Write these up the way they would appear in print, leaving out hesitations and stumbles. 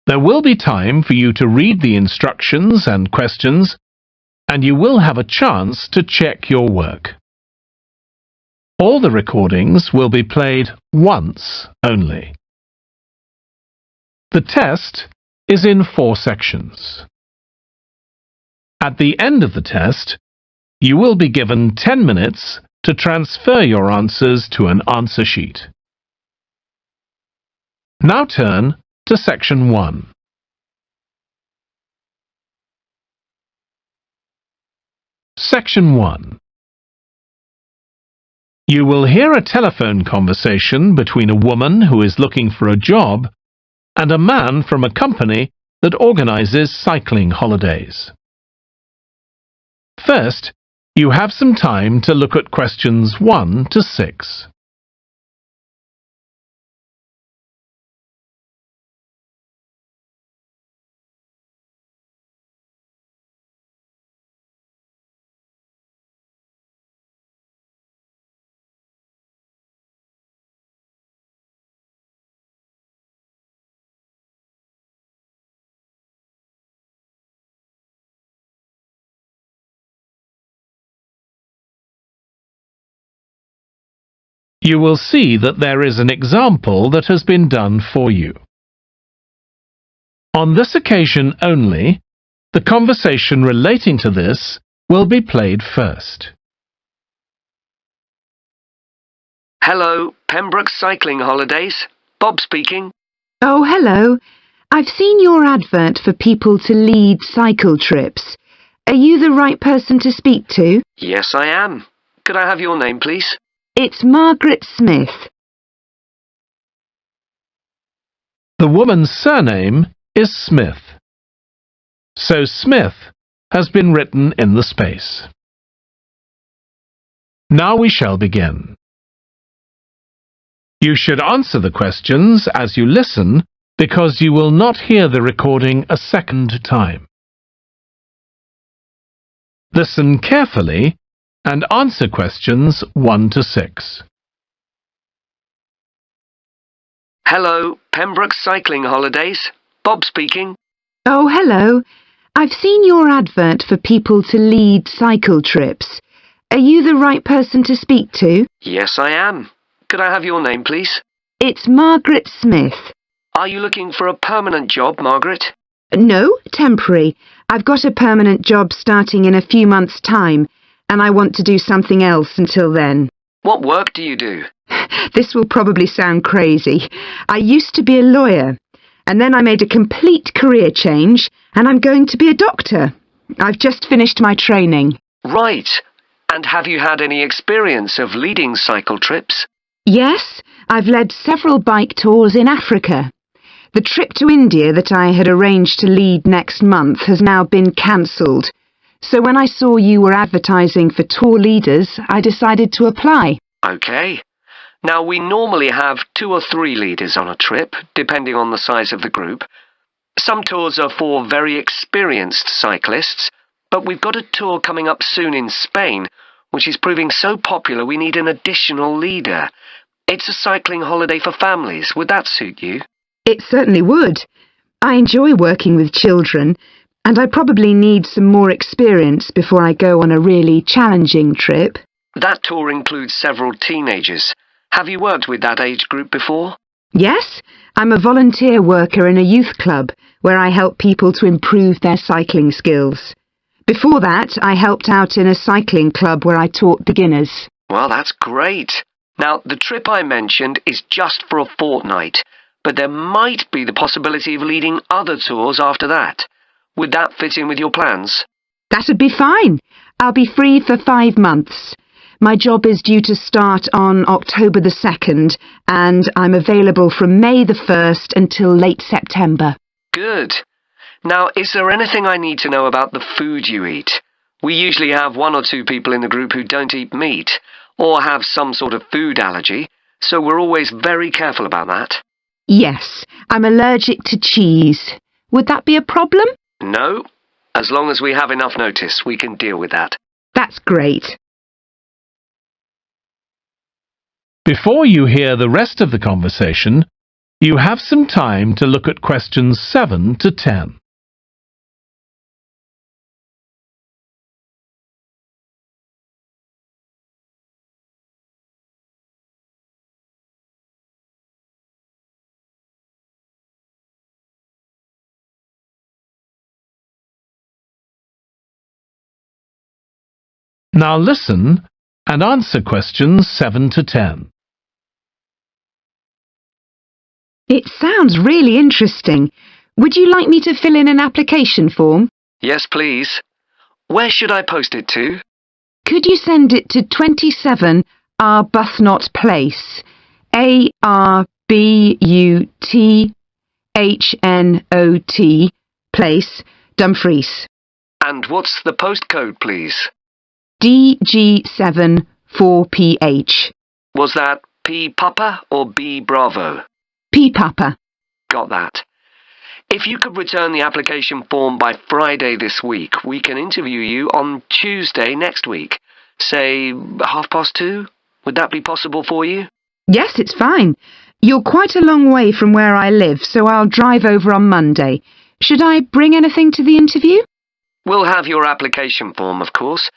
There will be time for you to read the instructions and questions, and you will have a chance to check your work. All the recordings will be played once only. The test is in 4 sections. At the end of the test, you will be given 10 minutes to transfer your answers to an answer sheet. Now turn to Section 1. Section 1. You will hear a telephone conversation between a woman who is looking for a job and a man from a company that organizes cycling holidays. First, you have some time to look at questions 1 to 6. You will see that there is an example that has been done for you. On this occasion only, the conversation relating to this will be played first. Hello, Pembroke Cycling Holidays. Bob speaking. Oh, hello. I've seen your advert for people to lead cycle trips. Are you the right person to speak to? Yes, I am. Could I have your name, please? It's Margaret Smith. The woman's surname is Smith, so Smith has been written in the space. Now we shall begin. You should answer the questions as you listen because you will not hear the recording a second time. Listen carefully and answer questions 1 to 6. Hello, Pembroke Cycling Holidays. Bob speaking. Oh, hello. I've seen your advert for people to lead cycle trips. Are you the right person to speak to? Yes, I am. Could I have your name, please? It's Margaret Smith. Are you looking for a permanent job, Margaret? No, temporary. I've got a permanent job starting in a few months' time, and I want to do something else until then. What work do you do? This will probably sound crazy. I used to be a lawyer, and then I made a complete career change, and I'm going to be a doctor. I've just finished my training. Right. And have you had any experience of leading cycle trips? Yes, I've led several bike tours in Africa. The trip to India that I had arranged to lead next month has now been cancelled. So when I saw you were advertising for tour leaders, I decided to apply. OK. Now, we normally have 2 or 3 leaders on a trip, depending on the size of the group. Some tours are for very experienced cyclists, but we've got a tour coming up soon in Spain, which is proving so popular we need an additional leader. It's a cycling holiday for families. Would that suit you? It certainly would. I enjoy working with children, and I probably need some more experience before I go on a really challenging trip. That tour includes several teenagers. Have you worked with that age group before? Yes, I'm a volunteer worker in a youth club where I help people to improve their cycling skills. Before that, I helped out in a cycling club where I taught beginners. Well, that's great. Now, the trip I mentioned is just for a fortnight, but there might be the possibility of leading other tours after that. Would that fit in with your plans? That'd be fine. I'll be free for 5 months. My job is due to start on October the 2nd, and I'm available from May the 1st until late September. Good. Now, is there anything I need to know about the food you eat? We usually have 1 or 2 people in the group who don't eat meat, or have some sort of food allergy, so we're always very careful about that. Yes, I'm allergic to cheese. Would that be a problem? No. As long as we have enough notice, we can deal with that. That's great. Before you hear the rest of the conversation, You have some time to look at questions 7 to 10. Now listen and answer questions 7 to 10. It sounds really interesting. Would you like me to fill in an application form? Yes, please. Where should I post it to? Could you send it to 27 Arbuthnot Place, Arbuthnot Place, Dumfries? And what's the postcode, please? DG7 4PH. Was that P Papa or B Bravo? P Papa. Got that. If you could return the application form by Friday this week, we can interview you on Tuesday next week. Say 2:30? Would that be possible for you? Yes, it's fine. You're quite a long way from where I live, so I'll drive over on Monday. Should I bring anything to the interview? We'll have your application form, of course,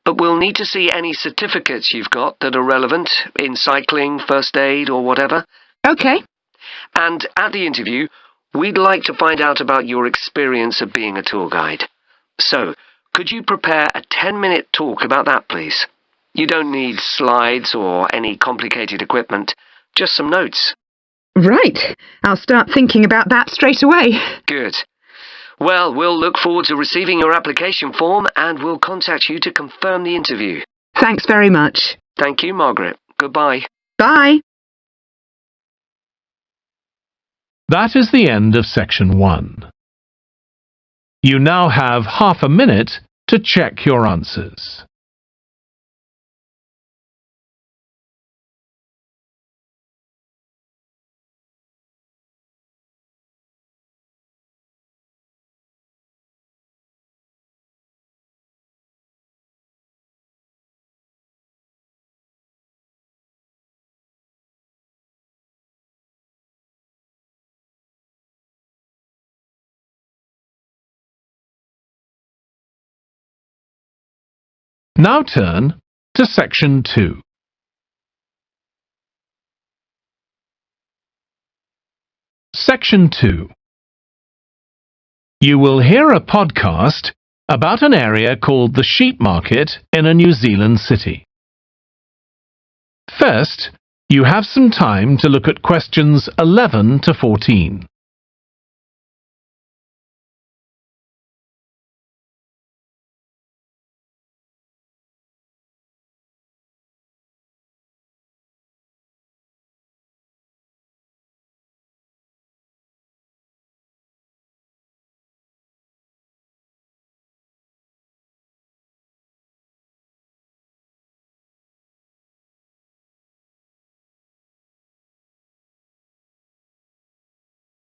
but we'll need to see any certificates you've got that are relevant in cycling, first aid, or whatever. OK. And at the interview, we'd like to find out about your experience of being a tour guide. So, could you prepare a 10-minute talk about that, please? You don't need slides or any complicated equipment, just some notes. Right. I'll start thinking about that straight away. Good. Well, we'll look forward to receiving your application form and we'll contact you to confirm the interview. Thanks very much. Thank you, Margaret. Goodbye. Bye. That is the end of section 1. You now have half a minute to check your answers. Now turn to section 2. Section 2. You will hear a podcast about an area called the Sheep Market in a New Zealand city. First, you have some time to look at questions 11 to 14.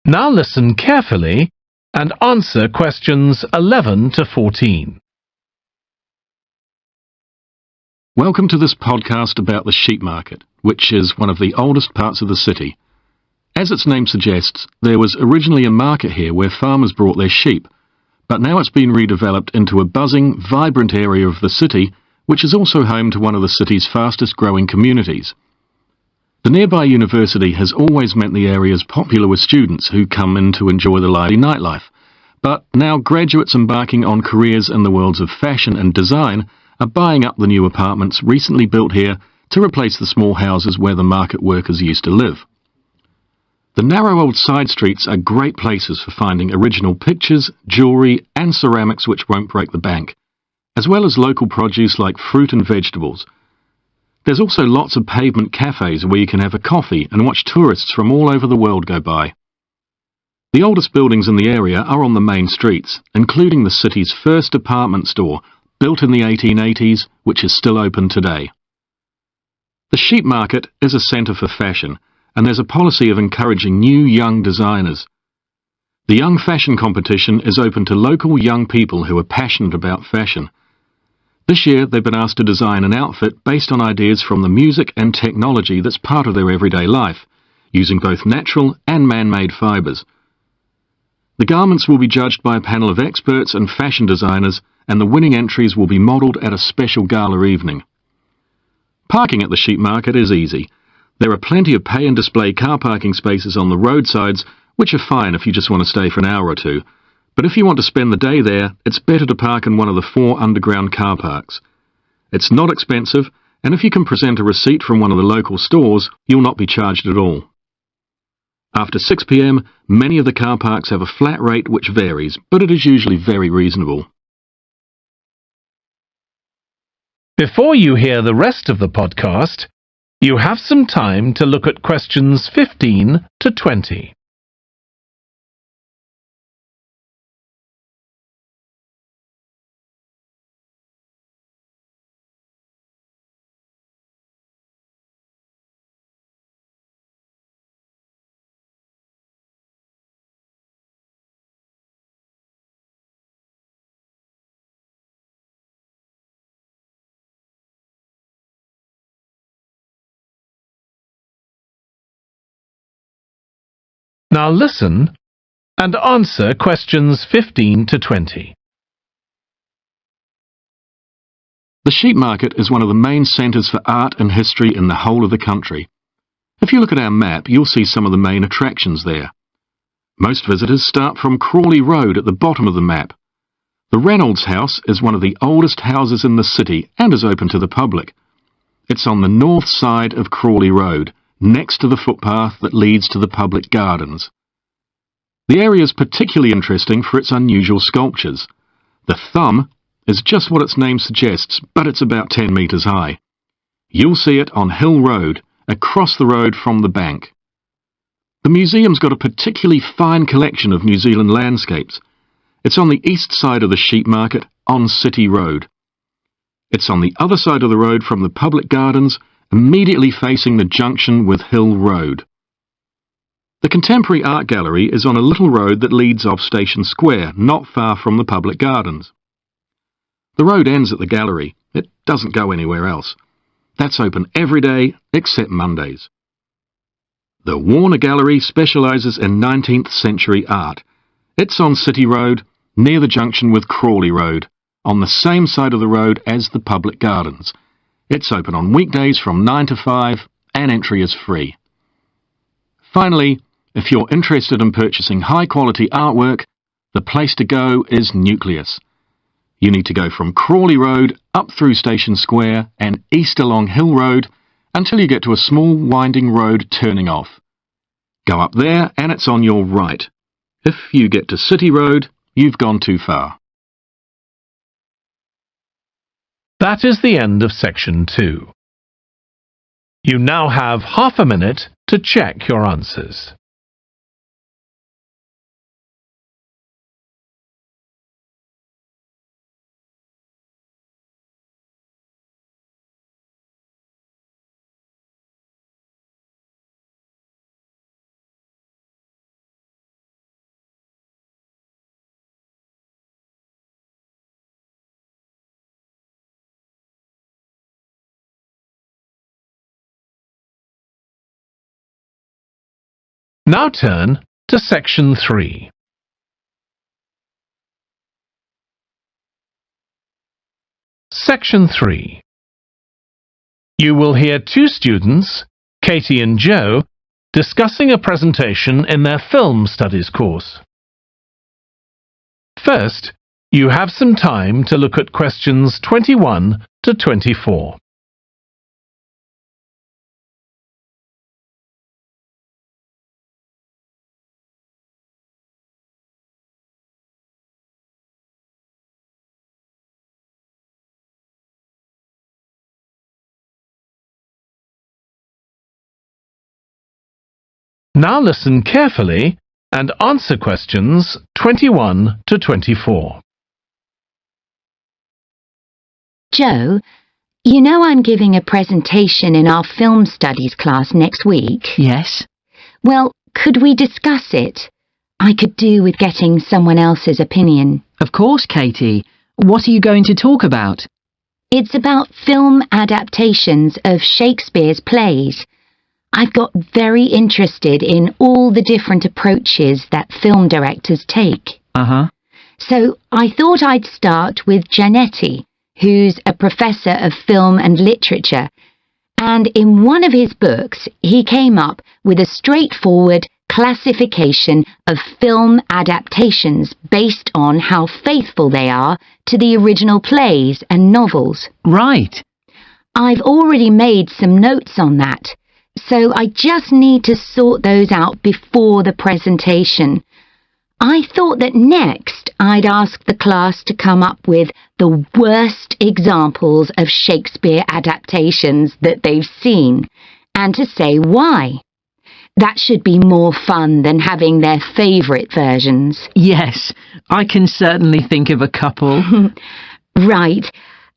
Now listen carefully and answer questions 11 to 14. Welcome to this podcast about the sheep market, which is one of the oldest parts of the city. As its name suggests, there was originally a market here where farmers brought their sheep, but now it's been redeveloped into a buzzing, vibrant area of the city, which is also home to one of the city's fastest growing communities. The nearby university has always meant the area is popular with students who come in to enjoy the lively nightlife, but now graduates embarking on careers in the worlds of fashion and design are buying up the new apartments recently built here to replace the small houses where the market workers used to live. The narrow old side streets are great places for finding original pictures, jewellery and ceramics which won't break the bank, as well as local produce like fruit and vegetables. There's also lots of pavement cafes where you can have a coffee and watch tourists from all over the world go by. The oldest buildings in the area are on the main streets, including the city's first department store, built in the 1880s, which is still open today. The sheep market is a centre for fashion, and there's a policy of encouraging new young designers. The Young Fashion Competition is open to local young people who are passionate about fashion. This year they've been asked to design an outfit based on ideas from the music and technology that's part of their everyday life, using both natural and man-made fibres. The garments will be judged by a panel of experts and fashion designers, and the winning entries will be modelled at a special gala evening. Parking at the sheep market is easy. There are plenty of pay and display car parking spaces on the roadsides, which are fine if you just want to stay for an hour or two. But if you want to spend the day there, it's better to park in one of the 4 underground car parks. It's not expensive, and if you can present a receipt from one of the local stores, you'll not be charged at all. After 6 p.m, many of the car parks have a flat rate which varies, but it is usually very reasonable. Before you hear the rest of the podcast, you have some time to look at questions 15 to 20. Now listen and answer questions 15 to 20. The sheep market is one of the main centres for art and history in the whole of the country. If you look at our map, you'll see some of the main attractions there. Most visitors start from Crawley Road at the bottom of the map. The Reynolds House is one of the oldest houses in the city and is open to the public. It's on the north side of Crawley Road, next to the footpath that leads to the public gardens. The area is particularly interesting for its unusual sculptures. The thumb is just what its name suggests, but it's about 10 metres high. You'll see it on Hill Road, across the road from the bank. The museum's got a particularly fine collection of New Zealand landscapes. It's on the east side of the sheep market, on City Road. It's on the other side of the road from the public gardens, immediately facing the junction with Hill Road. The Contemporary Art Gallery is on a little road that leads off Station Square, not far from the public gardens. The road ends at the gallery. It doesn't go anywhere else. That's open every day except Mondays. The Warner Gallery specialises in 19th century art. It's on City Road, near the junction with Crawley Road, on the same side of the road as the public gardens. It's open on weekdays from 9 to 5 and entry is free. Finally, if you're interested in purchasing high-quality artwork, the place to go is Nucleus. You need to go from Crawley Road up through Station Square and east along Hill Road until you get to a small winding road turning off. Go up there and it's on your right. If you get to City Road, you've gone too far. That is the end of section 2. You now have half a minute to check your answers. Now turn to section 3. Section 3. You will hear 2 students, Katie and Joe, discussing a presentation in their film studies course. First, you have some time to look at questions 21 to 24. Now listen carefully and answer questions 21 to 24. Joe, you know I'm giving a presentation in our film studies class next week. Yes. Well, could we discuss it? I could do with getting someone else's opinion. Of course, Katie. What are you going to talk about? It's about film adaptations of Shakespeare's plays. I've got very interested in all the different approaches that film directors take. Uh-huh. So I thought I'd start with Giannetti, who's a professor of film and literature, and in one of his books he came up with a straightforward classification of film adaptations based on how faithful they are to the original plays and novels. Right. I've already made some notes on that, so I just need to sort those out before the presentation. I thought that next I'd ask the class to come up with the worst examples of Shakespeare adaptations that they've seen, and to say why. That should be more fun than having their favourite versions. Yes, I can certainly think of a couple. Right.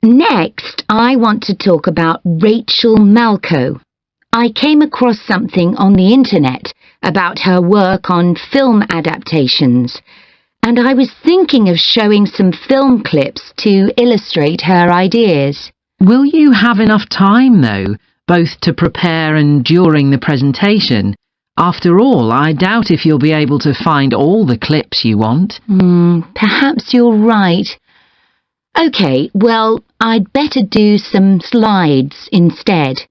Next, I want to talk about Rachel Malco. I came across something on the internet about her work on film adaptations, and I was thinking of showing some film clips to illustrate her ideas. Will you have enough time, though, both to prepare and during the presentation? After all, I doubt if you'll be able to find all the clips you want. Perhaps you're right. OK, well, I'd better do some slides instead,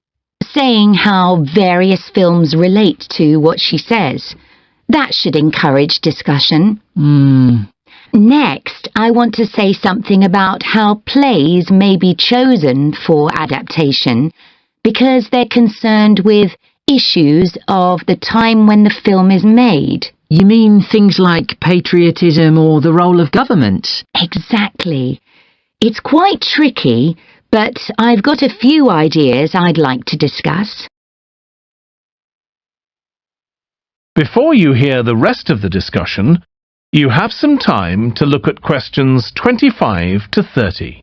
saying how various films relate to what she says. That should encourage discussion. Next, I want to say something about how plays may be chosen for adaptation because they're concerned with issues of the time when the film is made. You mean things like patriotism or the role of government? Exactly. It's quite tricky, but I've got a few ideas I'd like to discuss. Before you hear the rest of the discussion, you have some time to look at questions 25 to 30.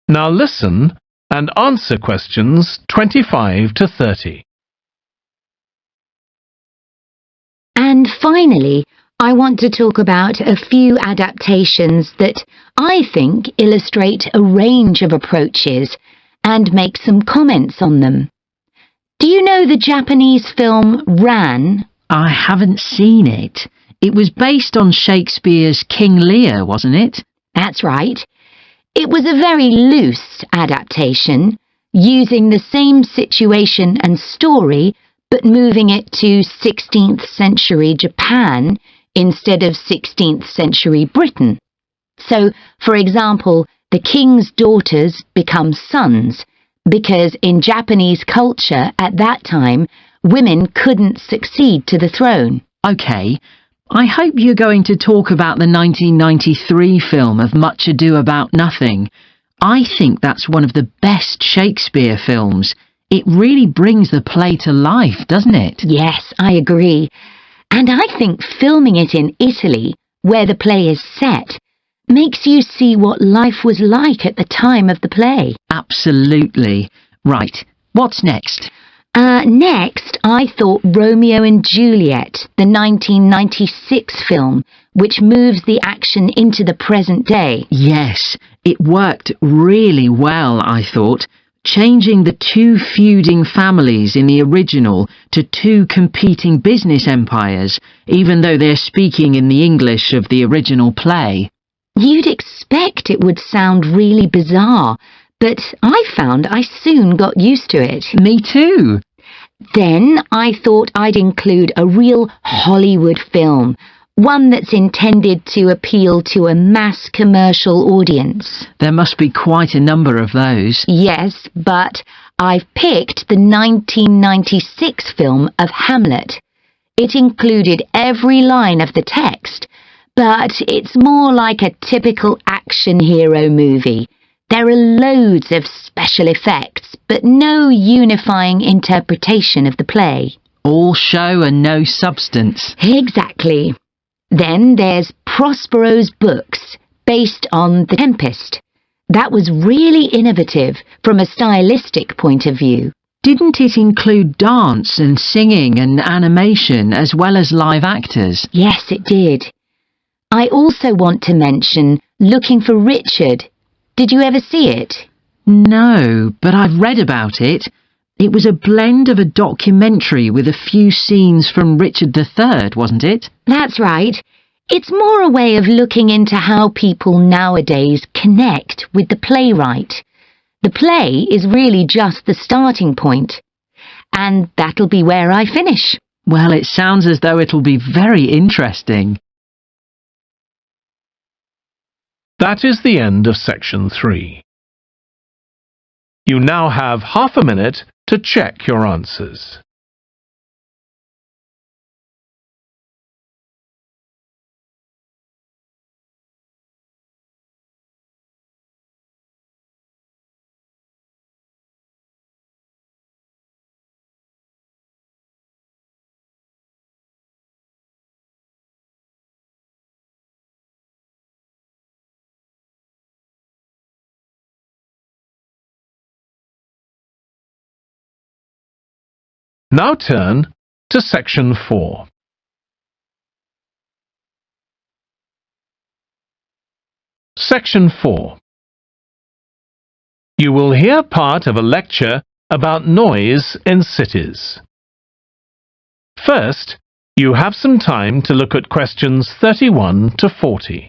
Now listen and answer questions 25 to 30. And finally, I want to talk about a few adaptations that I think illustrate a range of approaches and make some comments on them. Do you know the Japanese film Ran? I haven't seen it. It was based on Shakespeare's King Lear, wasn't it? That's right. It was a very loose adaptation, using the same situation and story, but moving it to 16th century Japan instead of 16th century Britain. So, for example, the king's daughters become sons, because in Japanese culture at that time, women couldn't succeed to the throne. OK. I hope you're going to talk about the 1993 film of Much Ado About Nothing. I think that's one of the best Shakespeare films. It really brings the play to life, doesn't it? Yes, I agree. And I think filming it in Italy, where the play is set, makes you see what life was like at the time of the play. Absolutely. Right. What's next? Next, I thought Romeo and Juliet, the 1996 film, which moves the action into the present day. Yes, it worked really well, I thought, changing the two feuding families in the original to two competing business empires, even though they're speaking in the English of the original play. You'd expect it would sound really bizarre, but I found I soon got used to it. Me too. Then I thought I'd include a real Hollywood film, one that's intended to appeal to a mass commercial audience. There must be quite a number of those. Yes, but I've picked the 1996 film of Hamlet. It included every line of the text, but it's more like a typical action hero movie. There are loads of special effects, but no unifying interpretation of the play. All show and no substance. Exactly. Then there's Prospero's books, based on The Tempest. That was really innovative from a stylistic point of view. Didn't it include dance and singing and animation as well as live actors? Yes, it did. I also want to mention Looking for Richard. Did you ever see it? No, but I've read about it. It was a blend of a documentary with a few scenes from Richard III, wasn't it? That's right. It's more a way of looking into how people nowadays connect with the playwright. The play is really just the starting point. And that'll be where I finish. Well, it sounds as though it'll be very interesting. That is the end of section 3. You now have half a minute to check your answers. Now turn to section 4. Section 4. You will hear part of a lecture about noise in cities. First, you have some time to look at questions 31 to 40.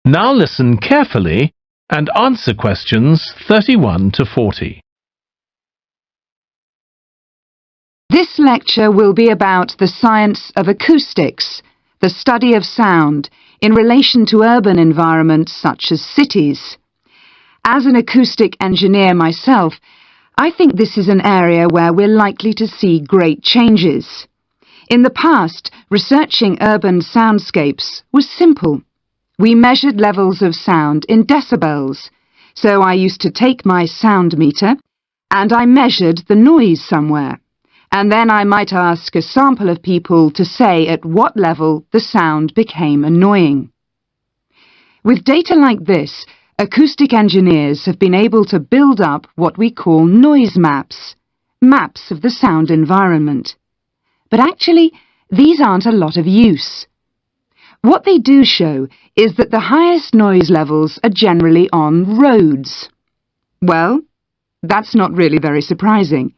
Now listen carefully and answer questions 31 to 40. This lecture will be about the science of acoustics, the study of sound, in relation to urban environments such as cities. As an acoustic engineer myself, I think this is an area where we're likely to see great changes. In the past, researching urban soundscapes was simple. We measured levels of sound in decibels, so I used to take my sound meter and I measured the noise somewhere, and then I might ask a sample of people to say at what level the sound became annoying. With data like this, acoustic engineers have been able to build up what we call noise maps, maps of the sound environment. But actually, these aren't a lot of use. What they do show is that the highest noise levels are generally on roads. Well, that's not really very surprising.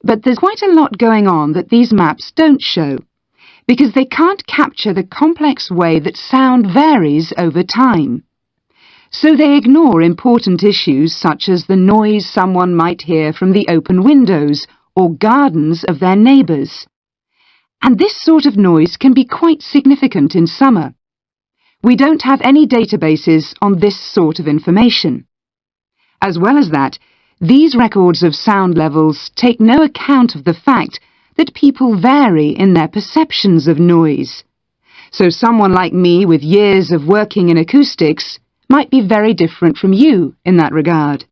But there's quite a lot going on that these maps don't show, because they can't capture the complex way that sound varies over time. So they ignore important issues such as the noise someone might hear from the open windows or gardens of their neighbours. And this sort of noise can be quite significant in summer. We don't have any databases on this sort of information. As well as that, these records of sound levels take no account of the fact that people vary in their perceptions of noise. So someone like me with years of working in acoustics might be very different from you in that regard.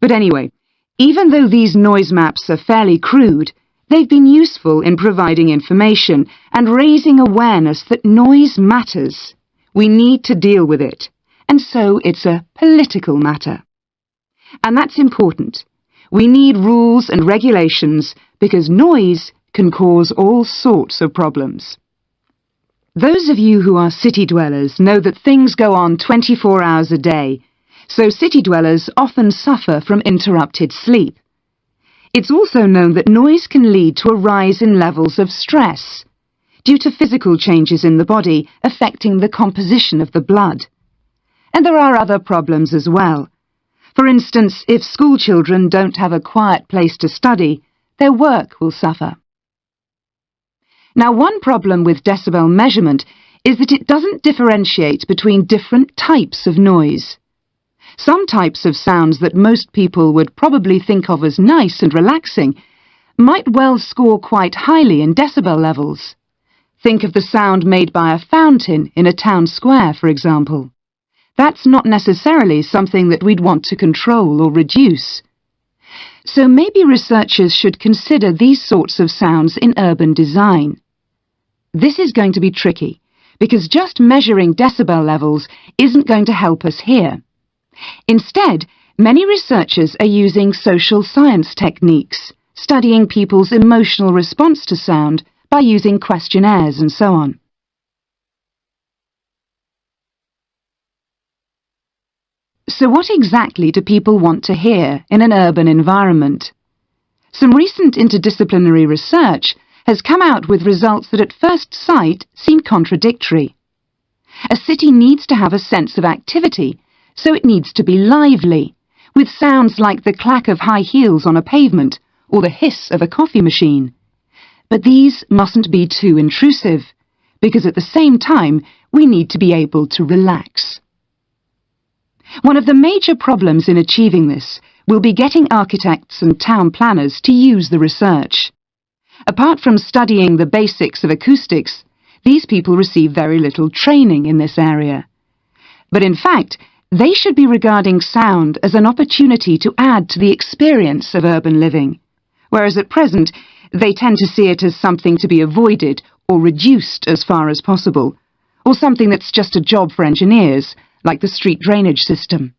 But anyway, even though these noise maps are fairly crude, they've been useful in providing information and raising awareness that noise matters. We need to deal with it, and so it's a political matter. And that's important. We need rules and regulations because noise can cause all sorts of problems. Those of you who are city dwellers know that things go on 24 hours a day, so city dwellers often suffer from interrupted sleep. It's also known that noise can lead to a rise in levels of stress due to physical changes in the body affecting the composition of the blood. And there are other problems as well. For instance, if school children don't have a quiet place to study, their work will suffer. Now, one problem with decibel measurement is that it doesn't differentiate between different types of noise. Some types of sounds that most people would probably think of as nice and relaxing might well score quite highly in decibel levels. Think of the sound made by a fountain in a town square, for example. That's not necessarily something that we'd want to control or reduce. So maybe researchers should consider these sorts of sounds in urban design. This is going to be tricky, because just measuring decibel levels isn't going to help us here. Instead, many researchers are using social science techniques, studying people's emotional response to sound by using questionnaires and so on. So what exactly do people want to hear in an urban environment? Some recent interdisciplinary research has come out with results that at first sight seem contradictory. A city needs to have a sense of activity, so it needs to be lively, with sounds like the clack of high heels on a pavement or the hiss of a coffee machine. But these mustn't be too intrusive, because at the same time we need to be able to relax. One of the major problems in achieving this will be getting architects and town planners to use the research. Apart from studying the basics of acoustics, these people receive very little training in this area. But in fact, they should be regarding sound as an opportunity to add to the experience of urban living, whereas at present they tend to see it as something to be avoided or reduced as far as possible, or something that's just a job for engineers, like the street drainage system.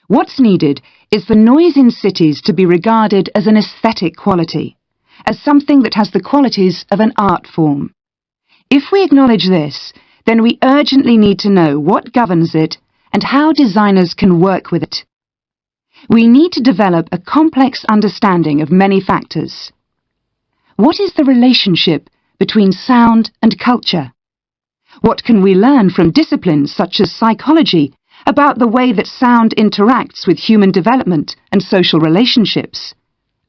What's needed is for noise in cities to be regarded as an aesthetic quality, as something that has the qualities of an art form. If we acknowledge this, then we urgently need to know what governs it and how designers can work with it. We need to develop a complex understanding of many factors. What is the relationship between sound and culture? What can we learn from disciplines such as psychology about the way that sound interacts with human development and social relationships,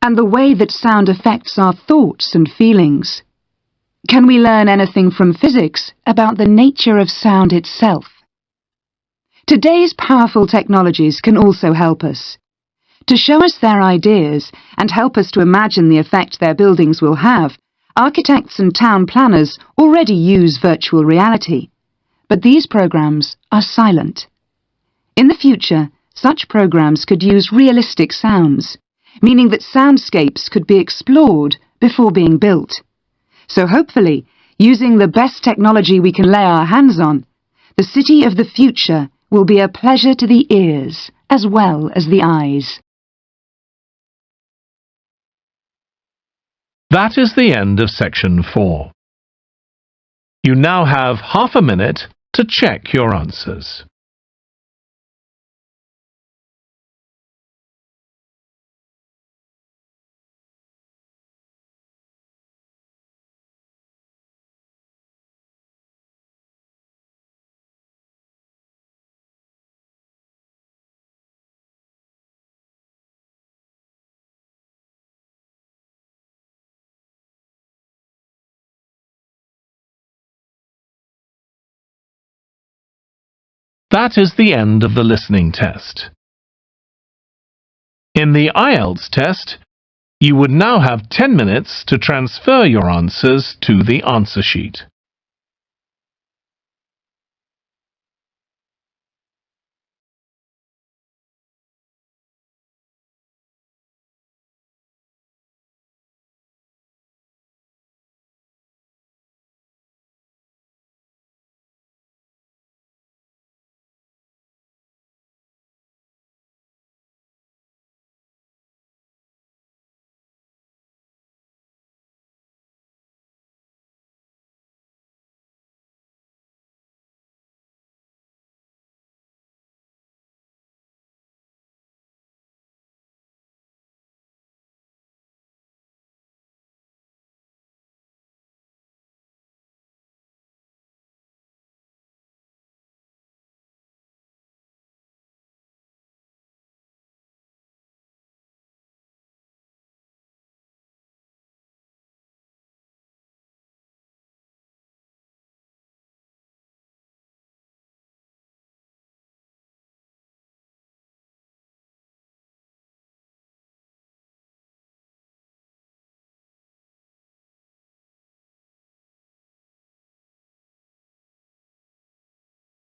and the way that sound affects our thoughts and feelings? Can we learn anything from physics about the nature of sound itself? Today's powerful technologies can also help us. To show us their ideas and help us to imagine the effect their buildings will have, architects and town planners already use virtual reality. But these programs are silent. In the future, such programs could use realistic sounds, meaning that soundscapes could be explored before being built. So hopefully, using the best technology we can lay our hands on, the city of the future will be a pleasure to the ears as well as the eyes. That is the end of section 4. You now have half a minute to check your answers. That is the end of the listening test. In the Ielts test, you would now have 10 minutes to transfer your answers to the answer sheet.